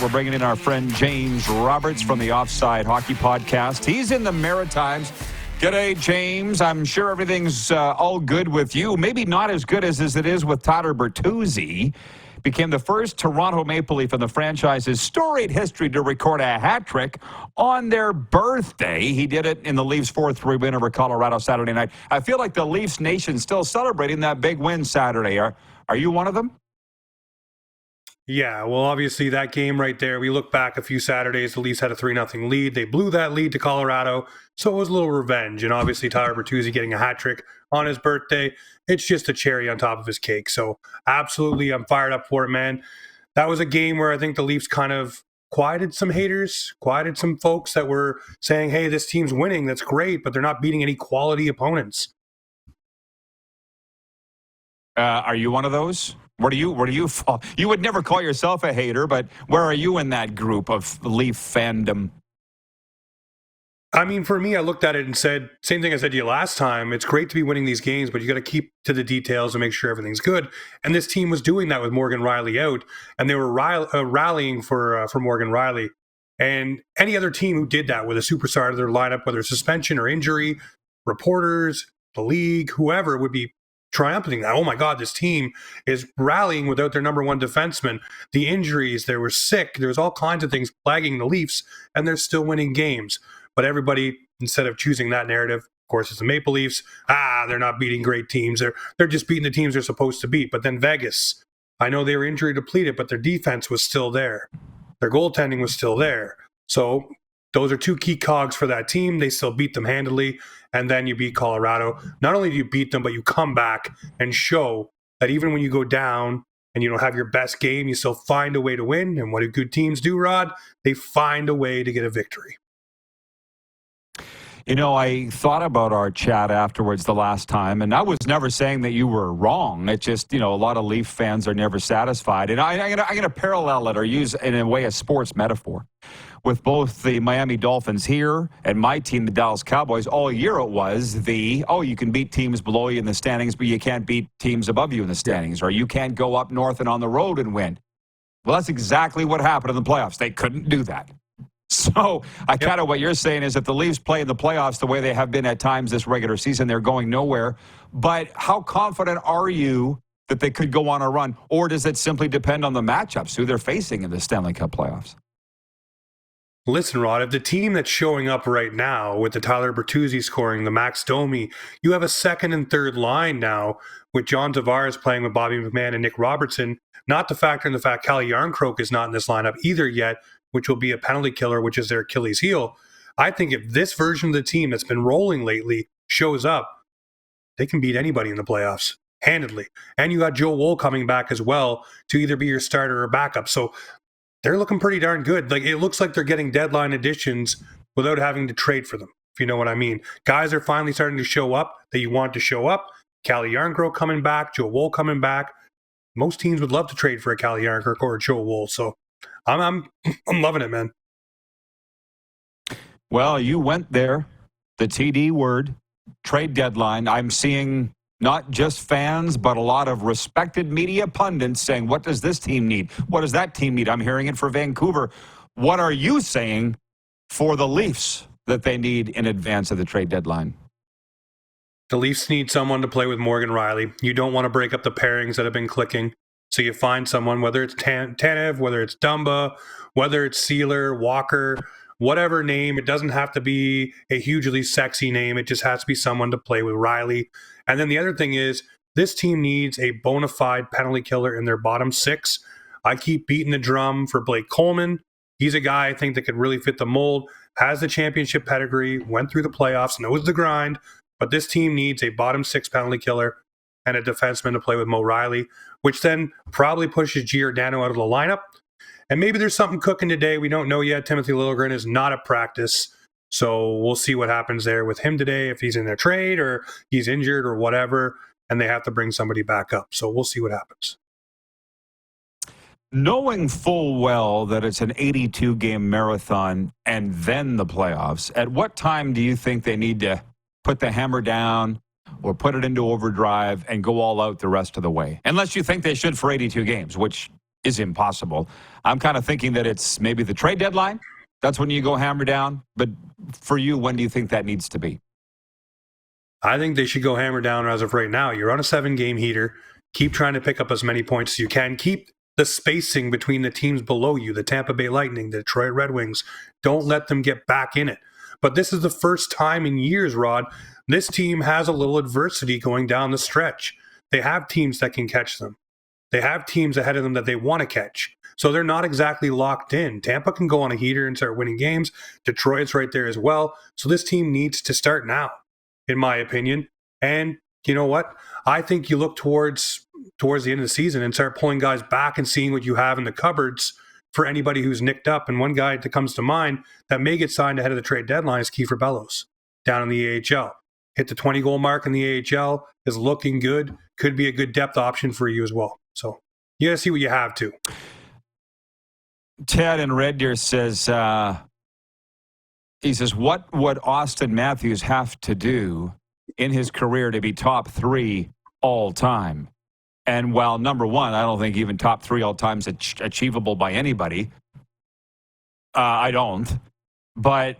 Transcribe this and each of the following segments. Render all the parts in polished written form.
We're bringing in our friend James Roberts from the Offside Hockey Podcast. He's in the Maritimes. G'day, James. I'm sure everything's all good with you. Maybe not as good as it is with Tyler Bertuzzi. Became the first Toronto Maple Leaf in the franchise's storied history to record a hat trick on their birthday. He did it in the Leafs' 4-3 win over Colorado Saturday night. I feel like the Leafs Nation's still celebrating that big win Saturday. Are you one of them? Yeah, well, obviously that game right there, we look back a few Saturdays, the Leafs had a 3-0 lead. They blew that lead to Colorado, so it was a little revenge. And obviously Tyler Bertuzzi getting a hat trick on his birthday, it's just a cherry on top of his cake. So absolutely, I'm fired up for it, man. That was a game where I think the Leafs kind of quieted some haters, quieted some folks that were saying, hey, this team's winning, that's great, but they're not beating any quality opponents. Are you one of those? Where do you fall? You would never call yourself a hater, but where are you in that group of Leaf fandom? I mean, for me, I looked at it and said, same thing I said to you last time, it's great to be winning these games, but you got to keep to the details and make sure everything's good. And this team was doing that with Morgan Rielly out, and they were rallying for Morgan Rielly. And any other team who did that with a superstar to their lineup, whether suspension or injury, reporters, the league, whoever, would be triumphing that. Oh my God, this team is rallying without their number one defenseman. The injuries, they were sick. There's all kinds of things plaguing the Leafs, and they're still winning games. But everybody, instead of choosing that narrative, of course, it's the Maple Leafs. They're not beating great teams. They're just beating the teams they're supposed to beat. But then Vegas, I know they were injury depleted, but their defense was still there. Their goaltending was still there. So those are two key cogs for that team. They still beat them handily. And then you beat Colorado. Not only do you beat them, but you come back and show that even when you go down and you don't have your best game, you still find a way to win. And what do good teams do, Rod? They find a way to get a victory. You know, I thought about our chat afterwards the last time, and I was never saying that you were wrong. It's just, a lot of Leaf fans are never satisfied. And I'm gonna parallel it or use, in a way, a sports metaphor. With both the Miami Dolphins here and my team, the Dallas Cowboys, all year it was you can beat teams below you in the standings, but you can't beat teams above you in the standings, or you can't go up north and on the road and win. Well, that's exactly what happened in the playoffs. They couldn't do that. So kind of what you're saying is if the Leafs play in the playoffs the way they have been at times this regular season, they're going nowhere. But how confident are you that they could go on a run? Or does it simply depend on the matchups, who they're facing in the Stanley Cup playoffs? Listen, Rod, if the team that's showing up right now with the Tyler Bertuzzi scoring, the Max Domi, you have a second and third line now with John Tavares playing with Bobby McMahon and Nick Robertson, not to factor in the fact Calle Jarnkrok is not in this lineup either yet, which will be a penalty killer, which is their Achilles heel. I think if this version of the team that's been rolling lately shows up, they can beat anybody in the playoffs, handedly. And you got Joe Woll coming back as well to either be your starter or backup. So they're looking pretty darn good. Like, it looks like they're getting deadline additions without having to trade for them, if you know what I mean. Guys are finally starting to show up that you want to show up. Calle Jarnkrok coming back, Joe Woll coming back. Most teams would love to trade for a Calle Jarnkrok or a Joe Woll. So I'm loving it, man. Well, you went there, the TD word, trade deadline. I'm seeing not just fans, but a lot of respected media pundits saying, what does this team need? What does that team need? I'm hearing it for Vancouver. What are you saying for the Leafs that they need in advance of the trade deadline? The Leafs need someone to play with Morgan Rielly. You don't want to break up the pairings that have been clicking. So you find someone, whether it's Tanev, whether it's Dumba, whether it's Sealer, Walker, whatever name. It doesn't have to be a hugely sexy name. It just has to be someone to play with Rielly. And then the other thing is, this team needs a bona fide penalty killer in their bottom six. I keep beating the drum for Blake Coleman. He's a guy I think that could really fit the mold, has the championship pedigree, went through the playoffs, knows the grind. But this team needs a bottom six penalty killer and a defenseman to play with Mo Rielly, which then probably pushes Giordano out of the lineup. And maybe there's something cooking today. We don't know yet. Timothy Liljegren is not at practice. So we'll see what happens there with him today, if he's in their trade or he's injured or whatever, and they have to bring somebody back up. So we'll see what happens. Knowing full well that it's an 82-game marathon and then the playoffs, at what time do you think they need to put the hammer down or put it into overdrive and go all out the rest of the way? Unless you think they should for 82 games, which is impossible. I'm kind of thinking that it's maybe the trade deadline. That's when you go hammer down. But for you, when do you think that needs to be? I think they should go hammer down as of right now. You're on a 7-game heater. Keep trying to pick up as many points as you can. Keep the spacing between the teams below you, the Tampa Bay Lightning, the Detroit Red Wings. Don't let them get back in it. But this is the first time in years, Rod, this team has a little adversity going down the stretch. They have teams that can catch them. They have teams ahead of them that they want to catch. So they're not exactly locked in. Tampa can go on a heater and start winning games. Detroit's right there as well. So this team needs to start now, in my opinion. And you know what? I think you look towards the end of the season and start pulling guys back and seeing what you have in the cupboards for anybody who's nicked up. And one guy that comes to mind that may get signed ahead of the trade deadline is Kiefer Bellows down in the AHL. Hit the 20-goal mark in the AHL, is looking good, could be a good depth option for you as well. So you got to see what you have to. Ted in Red Deer says, he says, what would Austin Matthews have to do in his career to be top 3 all time? And while number 1, I don't think even top 3 all time is achievable by anybody. I don't. But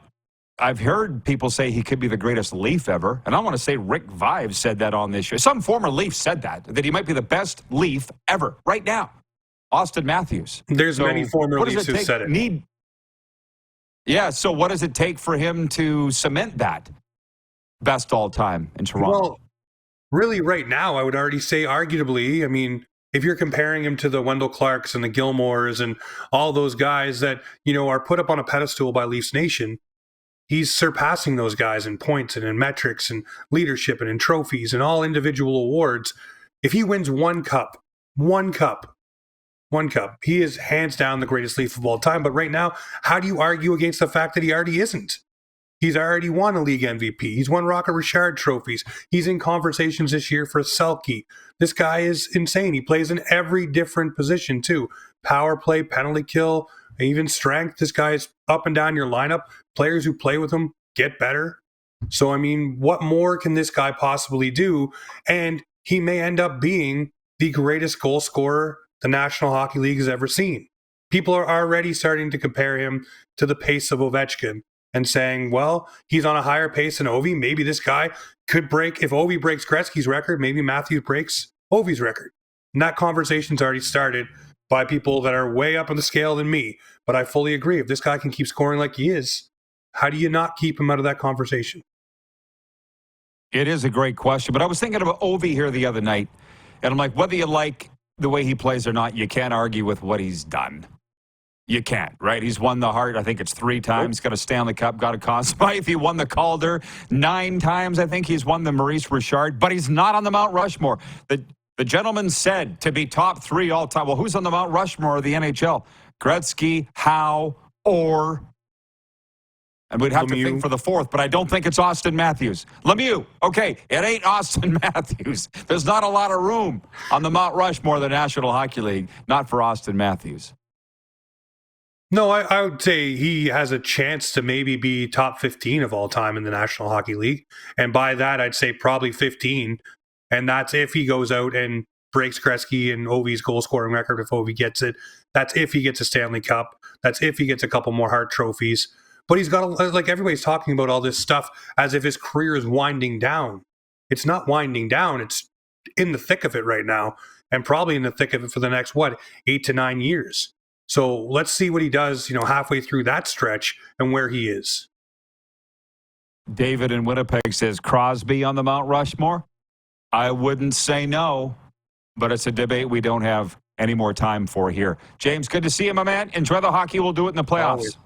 I've heard people say he could be the greatest Leaf ever. And I want to say Rick Vive said that on this show. Some former Leaf said that he might be the best Leaf ever right now. Austin Matthews. There's many former Leafs who said it. Yeah, so what does it take for him to cement that best all time in Toronto? Well, really right now, I would already say arguably, I mean, if you're comparing him to the Wendell Clarks and the Gilmores and all those guys that, you know, are put up on a pedestal by Leafs Nation, he's surpassing those guys in points and in metrics and leadership and in trophies and all individual awards. If he wins one cup, he is hands down the greatest Leaf of all time. But right now, how do you argue against the fact that he already isn't? He's already won a league MVP. He's won Rocket Richard trophies. He's in conversations this year for Selke. This guy is insane. He plays in every different position too. Power play, penalty kill, even strength. This guy is up and down your lineup. Players who play with him get better. So, I mean, what more can this guy possibly do? And he may end up being the greatest goal scorer the National Hockey League has ever seen. People are already starting to compare him to the pace of Ovechkin and saying, well, he's on a higher pace than Ovi. Maybe this guy could break, if Ovi breaks Gretzky's record, maybe Matthews breaks Ovi's record. And that conversation's already started by people that are way up on the scale than me. But I fully agree. If this guy can keep scoring like he is, how do you not keep him out of that conversation? It is a great question. But I was thinking about Ovi here the other night. And I'm like, whether you like the way he plays or not, you can't argue with what he's done. You can't, right? He's won the Hart, I think it's 3 times, got a Stanley Cup, got a Conn Smythe. He won the Calder 9 times, I think he's won the Maurice Richard, but he's not on the Mount Rushmore. The gentleman said to be top 3 all time. Well, who's on the Mount Rushmore of the NHL? Gretzky, Howe, or... And we'd have Lemieux. to think for the 4th, but I don't think it's Austin Matthews. Lemieux, okay, it ain't Austin Matthews. There's not a lot of room on the Mount Rushmore of the National Hockey League, not for Austin Matthews. No, I would say he has a chance to maybe be top 15 of all time in the National Hockey League. And by that, I'd say probably 15. And that's if he goes out and breaks Gretzky and Ovi's goal-scoring record if Ovi gets it. That's if he gets a Stanley Cup. That's if he gets a couple more Hart trophies. But he's got, like, everybody's talking about all this stuff as if his career is winding down. It's not winding down. It's in the thick of it right now, and probably in the thick of it for the next, 8 to 9 years. So let's see what he does, halfway through that stretch and where he is. David in Winnipeg says, Crosby on the Mount Rushmore? I wouldn't say no, but it's a debate we don't have any more time for here. James, good to see you, my man. Enjoy the hockey. We'll do it in the playoffs. Always.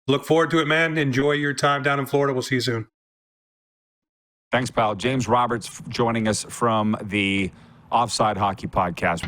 Look forward to it, man. Enjoy your time down in Florida. We'll see you soon. Thanks, pal. James Roberts joining us from the Offside Hockey Podcast.